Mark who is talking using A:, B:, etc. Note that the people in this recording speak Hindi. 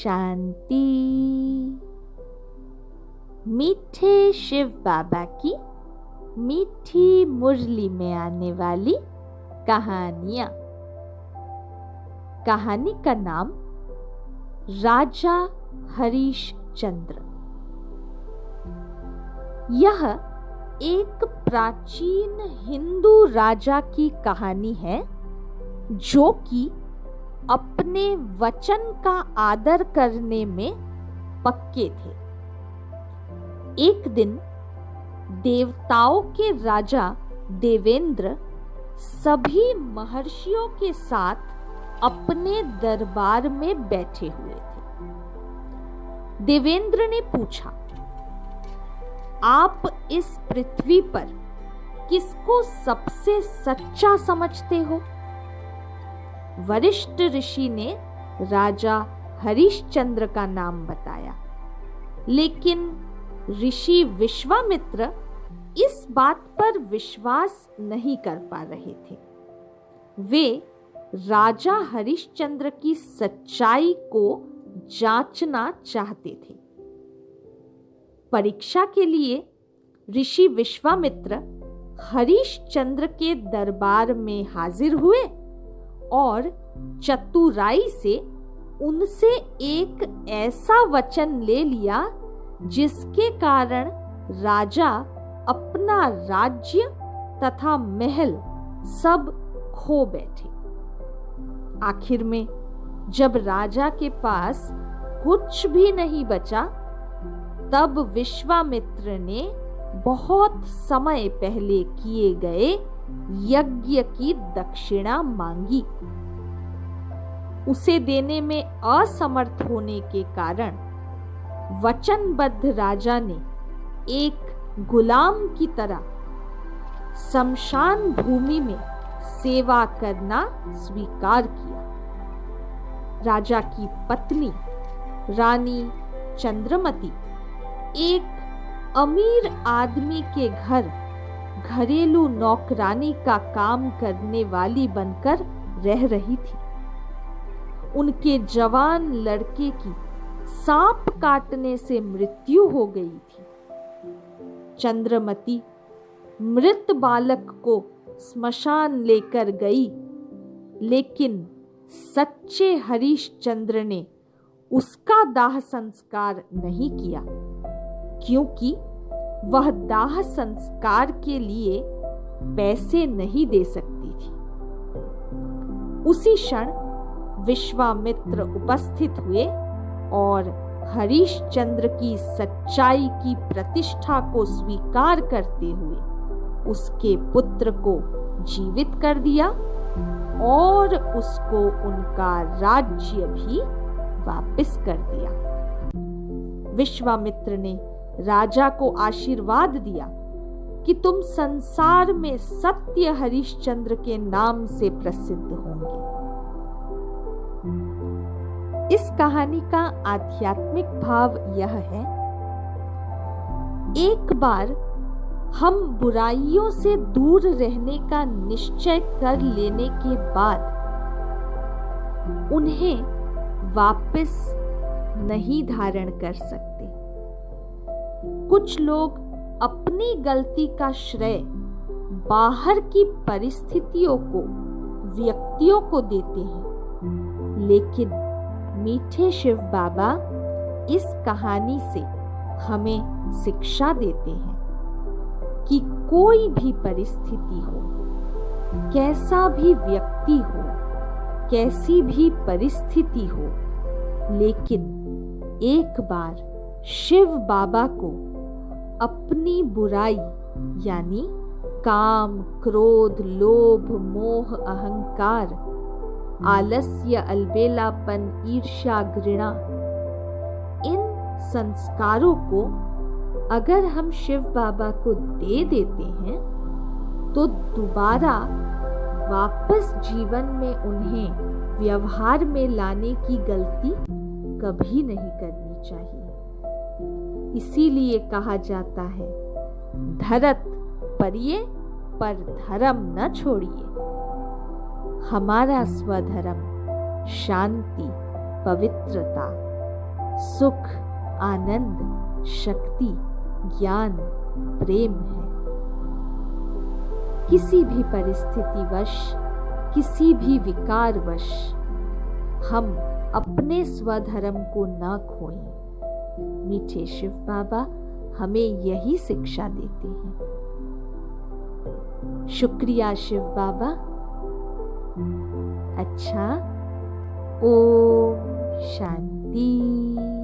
A: शांति। मीठे शिव बाबा की मीठी मुरली में आने वाली कहानियां। कहानी का नाम राजा हरीश चंद्र। यह एक प्राचीन हिंदू राजा की कहानी है जो कि अपने वचन का आदर करने में पक्के थे। एक दिन देवताओं के राजा देवेंद्र सभी महर्षियों के साथ अपने दरबार में बैठे हुए थे। देवेंद्र ने पूछा, आप इस पृथ्वी पर किसको सबसे सच्चा समझते हो? वरिष्ठ ऋषि ने राजा हरिश्चंद्र का नाम बताया, लेकिन ऋषि विश्वामित्र इस बात पर विश्वास नहीं कर पा रहे थे। वे राजा हरिश्चंद्र की सच्चाई को जांचना चाहते थे। परीक्षा के लिए ऋषि विश्वामित्र हरिश्चंद्र के दरबार में हाजिर हुए और चतुराई से उनसे एक ऐसा वचन ले लिया जिसके कारण राजा अपना राज्य तथा महल सब खो बैठे। आखिर में जब राजा के पास कुछ भी नहीं बचा, तब विश्वामित्र ने बहुत समय पहले किए गए यज्ञ की दक्षिणा मांगी। उसे देने में असमर्थ होने के कारण वचनबद्ध राजा ने एक गुलाम की तरह शमशान भूमि में सेवा करना स्वीकार किया। राजा की पत्नी रानी चंद्रमती एक अमीर आदमी के घर घरेलू नौकरानी का काम करने वाली बनकर रह रही थी। उनके जवान लड़के की सांप काटने से मृत्यु हो गई थी। चंद्रमती मृत बालक को स्मशान लेकर गई, लेकिन सच्चे हरिश्चंद्र ने उसका दाह संस्कार नहीं किया, क्योंकि वह दाह संस्कार के लिए पैसे नहीं दे सकती थी। उसी क्षण विश्वामित्र उपस्थित हुए और हरिश्चंद्र की सच्चाई की प्रतिष्ठा को स्वीकार करते हुए उसके पुत्र को जीवित कर दिया और उसको उनका राज्य भी वापस कर दिया। विश्वामित्र ने राजा को आशीर्वाद दिया कि तुम संसार में सत्य हरिश्चंद्र के नाम से प्रसिद्ध होंगे। इस कहानी का आध्यात्मिक भाव यह है, एक बार हम बुराइयों से दूर रहने का निश्चय कर लेने के बाद उन्हें वापस नहीं धारण कर सकते। कुछ लोग अपनी गलती का श्रेय बाहर की परिस्थितियों को, व्यक्तियों को देते हैं, लेकिन मीठे शिव बाबा इस कहानी से हमें शिक्षा देते हैं कि कोई भी परिस्थिति हो, कैसा भी व्यक्ति हो, कैसी भी परिस्थिति हो, लेकिन एक बार शिव बाबा को अपनी बुराई यानी काम, क्रोध, लोभ, मोह, अहंकार, आलस्य, अलबेलापन, ईर्ष्या, घृणा, इन संस्कारों को अगर हम शिव बाबा को दे देते हैं तो दोबारा वापस जीवन में उन्हें व्यवहार में लाने की गलती कभी नहीं करनी चाहिए। इसीलिए कहा जाता है, धरत परिये पर धर्म न छोड़िए। हमारा स्वधर्म शांति, पवित्रता, सुख, आनंद, शक्ति, ज्ञान, प्रेम है। किसी भी परिस्थितिवश, किसी भी विकारवश हम अपने स्वधर्म को न खोएं। मीठे शिव बाबा हमें यही शिक्षा देते हैं। शुक्रिया शिव बाबा। अच्छा, ओम शांति।